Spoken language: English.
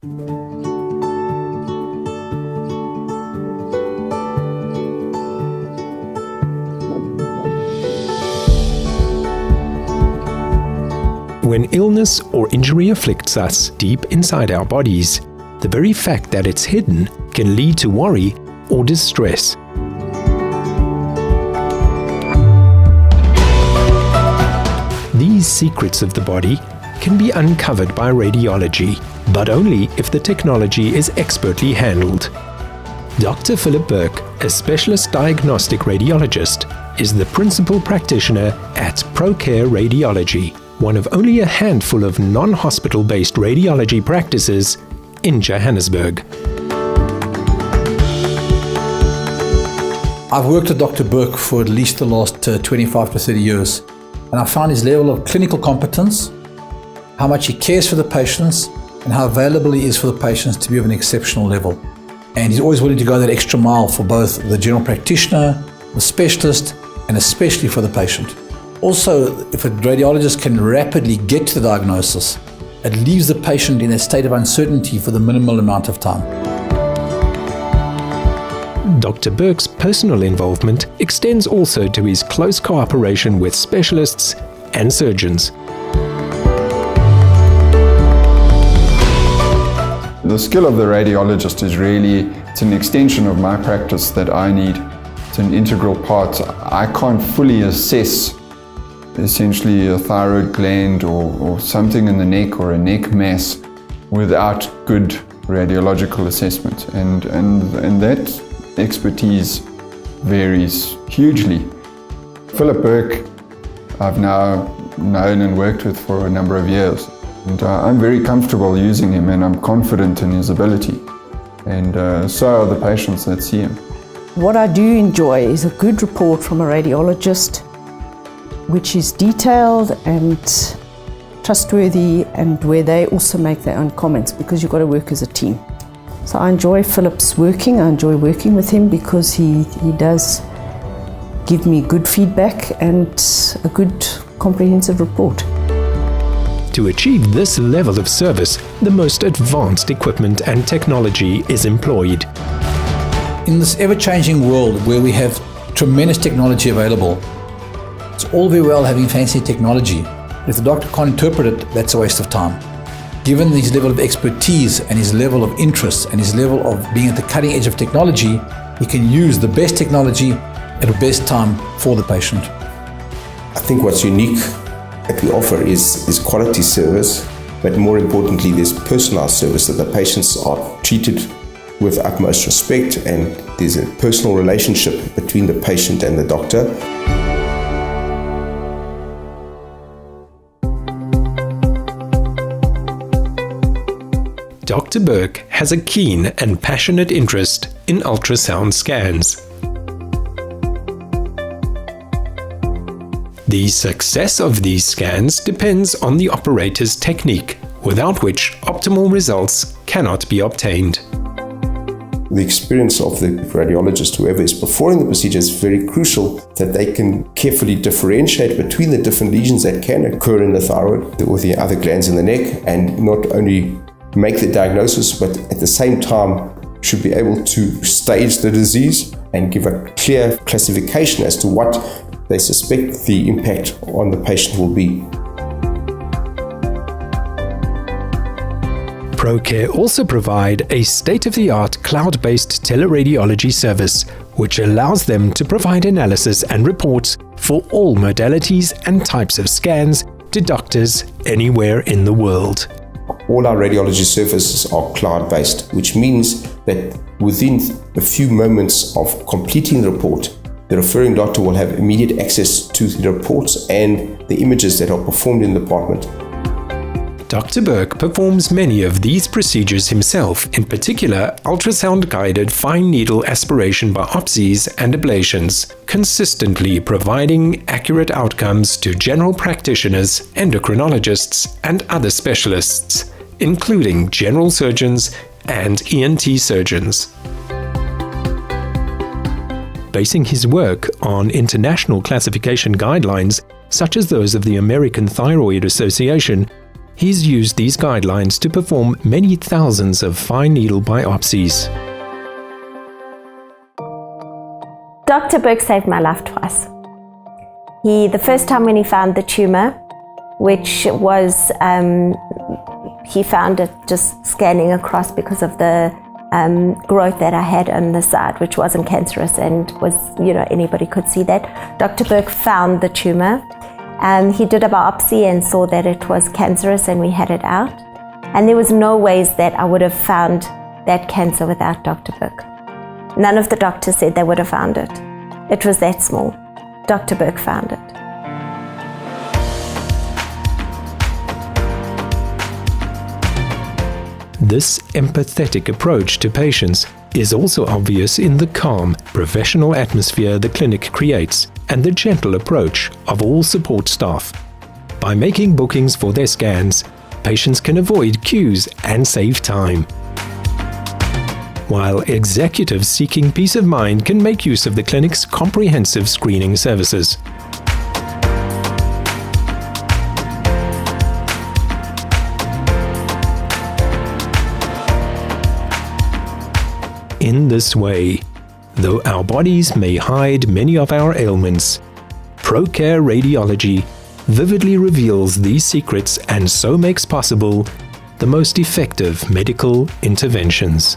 When illness or injury afflicts us deep inside our bodies, the very fact that it's hidden can lead to worry or distress. These secrets of the body can be uncovered by radiology, but only if the technology is expertly handled. Dr. Philip Burke, a specialist diagnostic radiologist, is the principal practitioner at Procare Radiology, one of only a handful of non-hospital-based radiology practices in Johannesburg. I've worked with Dr. Burke for at least the last 25 to 30 years, and I found his level of clinical competence, how much he cares for the patients, and how available he is for the patients to be of an exceptional level. And he's always willing to go that extra mile for both the general practitioner, the specialist, and especially for the patient. Also, if a radiologist can rapidly get to the diagnosis, it leaves the patient in a state of uncertainty for the minimal amount of time. Dr. Burke's personal involvement extends also to his close cooperation with specialists and surgeons. The skill of the radiologist is really, it's an extension of my practice that I need. It's an integral part. I can't fully assess essentially a thyroid gland or something in the neck or a neck mass without good radiological assessment, and that expertise varies hugely. Philip Burke I've now known and worked with for a number of years, and I'm very comfortable using him, and I'm confident in his ability, and so are the patients that see him. What I do enjoy is a good report from a radiologist, which is detailed and trustworthy, and where they also make their own comments, because you've got to work as a team. So I enjoy Philip's working. I enjoy working with him because he does give me good feedback and a good comprehensive report. To achieve this level of service, the most advanced equipment and technology is employed. In this ever-changing world where we have tremendous technology available, it's all very well having fancy technology. If the doctor can't interpret it, that's a waste of time. Given his level of expertise and his level of interest and his level of being at the cutting edge of technology, he can use the best technology at the best time for the patient. I think what's unique that we offer is quality service, but more importantly, there's personalized service, that the patients are treated with utmost respect, and there's a personal relationship between the patient and the doctor. Dr. Burke has a keen and passionate interest in ultrasound scans. The success of these scans depends on the operator's technique, without which optimal results cannot be obtained. The experience of the radiologist, whoever is performing the procedure, is very crucial, that they can carefully differentiate between the different lesions that can occur in the thyroid or the other glands in the neck, and not only make the diagnosis, but at the same time should be able to stage the disease and give a clear classification as to what they suspect the impact on the patient will be. Procare also provide a state-of-the-art cloud-based teleradiology service, which allows them to provide analysis and reports for all modalities and types of scans to doctors anywhere in the world. All our radiology services are cloud-based, which means that within a few moments of completing the report, the referring doctor will have immediate access to the reports and the images that are performed in the department. Dr. Burke performs many of these procedures himself, in particular ultrasound-guided fine needle aspiration biopsies and ablations, consistently providing accurate outcomes to general practitioners, endocrinologists, and other specialists, including general surgeons and ENT surgeons. Basing his work on international classification guidelines, such as those of the American Thyroid Association, He's used these guidelines to perform many thousands of fine needle biopsies. Dr. Burke saved my life twice. The first time when he found the tumor, which was, he found it just scanning across because of the growth that I had on the side, which wasn't cancerous and was, anybody could see that. Dr. Burke found the tumor. He did a biopsy and saw that it was cancerous, and we had it out. And there was no ways that I would have found that cancer without Dr. Burke. None of the doctors said they would have found it. It was that small. Dr. Burke found it. This empathetic approach to patients is also obvious in the calm, professional atmosphere the clinic creates and the gentle approach of all support staff. By making bookings for their scans, patients can avoid queues and save time, while executives seeking peace of mind can make use of the clinic's comprehensive screening services. In this way, though our bodies may hide many of our ailments, Procare Radiology vividly reveals these secrets and so makes possible the most effective medical interventions.